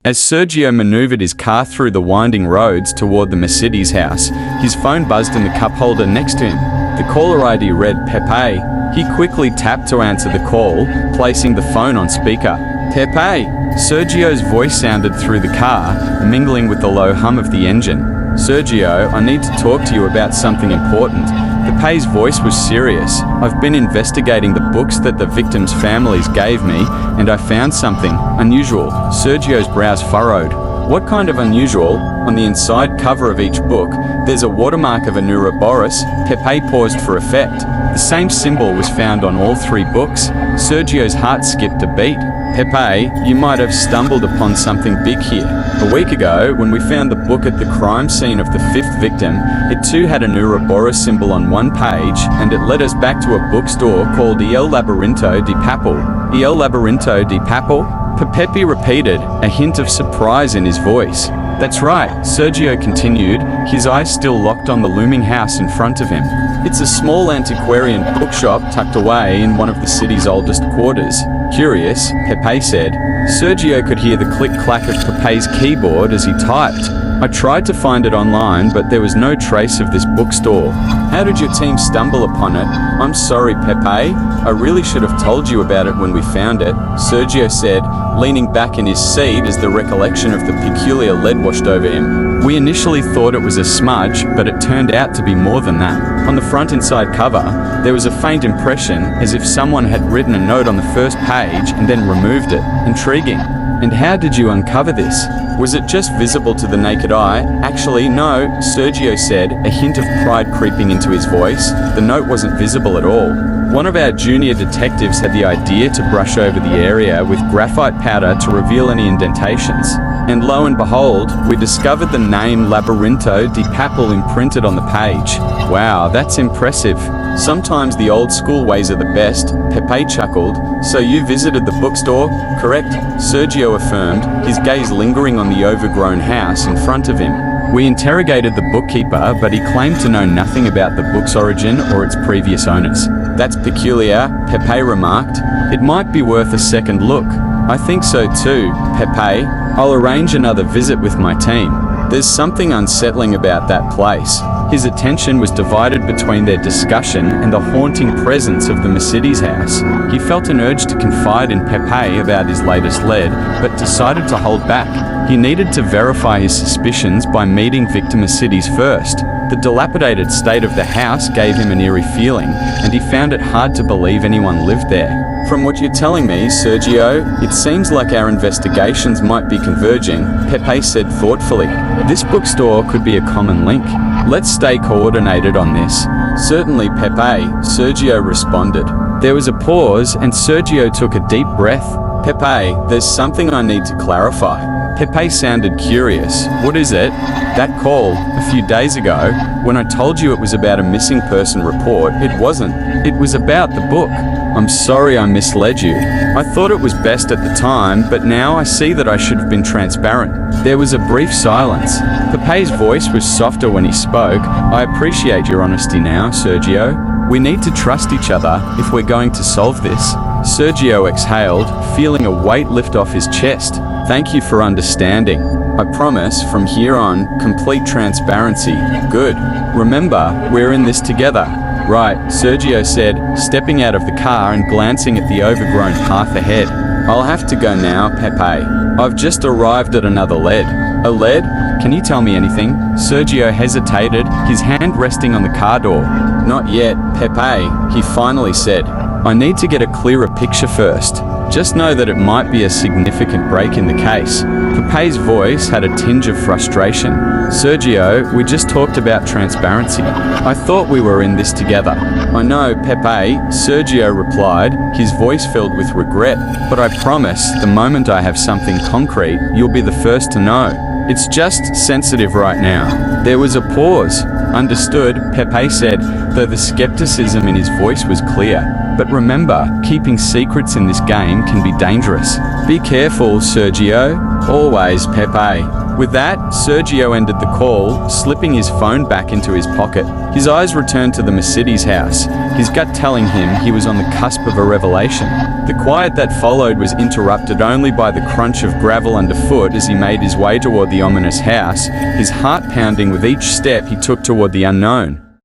As Sergio maneuvered his car through the winding roads toward the Mercedes house, his phone buzzed in the cup holder next to him. The caller ID read Pepe. He quickly tapped to answer the call, placing the phone on speaker. Pepe! Sergio's voice sounded through the car, mingling with the low hum of the engine. Sergio, I need to talk to you about something important. Pepe's voice was serious. I've been investigating the books that the victims' families gave me, and I found something unusual. Sergio's brows furrowed. What kind of unusual? On the inside cover of each book, there's a watermark of an Ouroboros. Pepe paused for effect. The same symbol was found on all 3 books. Sergio's heart skipped a beat. Pepe, you might have stumbled upon something big here. A week ago, when we found the book at the crime scene of the 5th victim, it too had an Ouroboros symbol on one page, and it led us back to a bookstore called El Laberinto de Papel. El Laberinto de Papel? Pepe repeated, a hint of surprise in his voice. That's right, Sergio continued, his eyes still locked on the looming house in front of him. It's a small antiquarian bookshop tucked away in one of the city's oldest quarters. Curious, Pepe said. Sergio could hear the click-clack of Pepe's keyboard as he typed. I tried to find it online, but there was no trace of this bookstore. How did your team stumble upon it? I'm sorry, Pepe. I really should have told you about it when we found it, Sergio said, leaning back in his seat as the recollection of the peculiar lead washed over him. We initially thought it was a smudge, but it turned out to be more than that. On the front inside cover, there was a faint impression as if someone had written a note on the first page and then removed it. Intriguing. And how did you uncover this? Was it just visible to the naked eye? Actually, no, Sergio said, a hint of pride creeping into his voice. The note wasn't visible at all. One of our junior detectives had the idea to brush over the area with graphite powder to reveal any indentations. And lo and behold, we discovered the name Laberinto de Papel imprinted on the page. Wow, that's impressive. Sometimes the old school ways are the best, Pepe chuckled. So you visited the bookstore? Correct, Sergio affirmed, his gaze lingering on the overgrown house in front of him. We interrogated the bookkeeper, but he claimed to know nothing about the book's origin or its previous owners. That's peculiar, Pepe remarked. It might be worth a second look. I think so too, Pepe. I'll arrange another visit with my team. There's something unsettling about that place. His attention was divided between their discussion and the haunting presence of the Mercedes house. He felt an urge to confide in Pepe about his latest lead, but decided to hold back. He needed to verify his suspicions by meeting victim Mercedes first. The dilapidated state of the house gave him an eerie feeling, and he found it hard to believe anyone lived there. From what you're telling me, Sergio, it seems like our investigations might be converging, Pepe said thoughtfully. This bookstore could be a common link. Let's stay coordinated on this. Certainly, Pepe, Sergio responded. There was a pause, and Sergio took a deep breath. Pepe, there's something I need to clarify. Pepe sounded curious. What is it? That call, a few days ago, when I told you it was about a missing person report, it wasn't. It was about the book. I'm sorry I misled you. I thought it was best at the time, but now I see that I should have been transparent. There was a brief silence. Pepe's voice was softer when he spoke. I appreciate your honesty now, Sergio. We need to trust each other if we're going to solve this. Sergio exhaled, feeling a weight lift off his chest. Thank you for understanding. I promise, from here on, complete transparency. Good. Remember, we're in this together. Right, Sergio said, stepping out of the car and glancing at the overgrown path ahead. I'll have to go now, Pepe. I've just arrived at another lead. A lead? Can you tell me anything? Sergio hesitated, his hand resting on the car door. Not yet, Pepe, he finally said. I need to get a clearer picture first. Just know that it might be a significant break in the case. Pepe's voice had a tinge of frustration. Sergio, we just talked about transparency. I thought we were in this together. I know, Pepe, Sergio replied, his voice filled with regret. But I promise, the moment I have something concrete, you'll be the first to know. It's just sensitive right now. There was a pause. Understood, Pepe said, though the skepticism in his voice was clear. But remember, keeping secrets in this game can be dangerous. Be careful, Sergio. Always, Pepe. With that, Sergio ended the call, slipping his phone back into his pocket. His eyes returned to the Mercedes house, his gut telling him he was on the cusp of a revelation. The quiet that followed was interrupted only by the crunch of gravel underfoot as he made his way toward the ominous house, his heart pounding with each step he took toward the unknown.